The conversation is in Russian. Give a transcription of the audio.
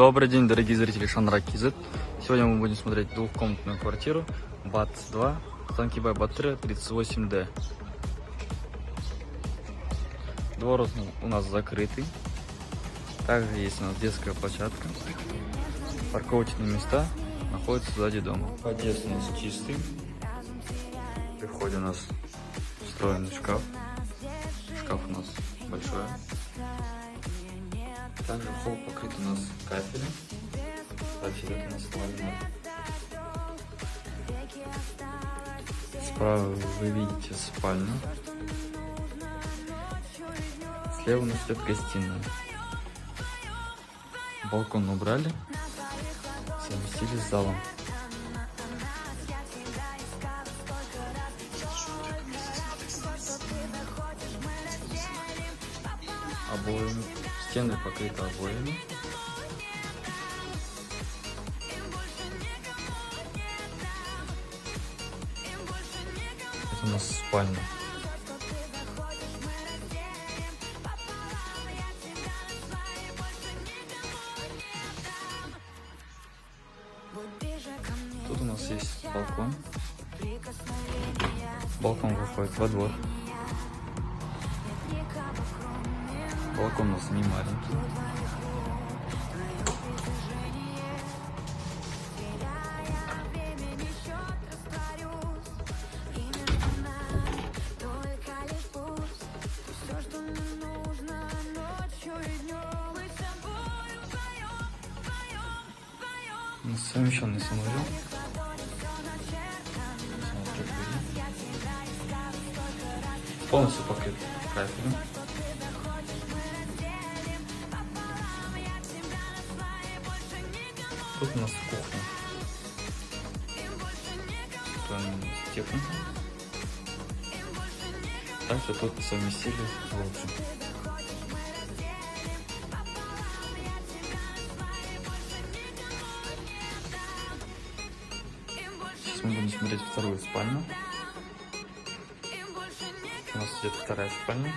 Добрый день, дорогие зрители Шанрак KZ. Сегодня мы будем смотреть двухкомнатную квартиру БАТ-2, Станкибай Батыря, 38D. Двор у нас закрытый. Также есть у нас детская площадка. Парковочные места находятся сзади дома. Подъезд у нас чистый. При входе у нас встроенный шкаф. Шкаф у нас большой. Также холл покрыт у нас кафелем. Кстати, это у нас ламинат. Справа вы видите спальню. Слева у нас идет гостиная. Балкон убрали, совместили с залом. Обоями. Стены покрыты обоями. Это у нас спальня. Тут у нас есть балкон. Балкон выходит во двор. Балкон у нас не маленький. Совмещенный санузел. Полностью покрыт кафелем. Тут у нас кухня. С техникой. Также тут совместили лоджию. Сейчас мы будем смотреть вторую спальню. У нас идет вторая спальня.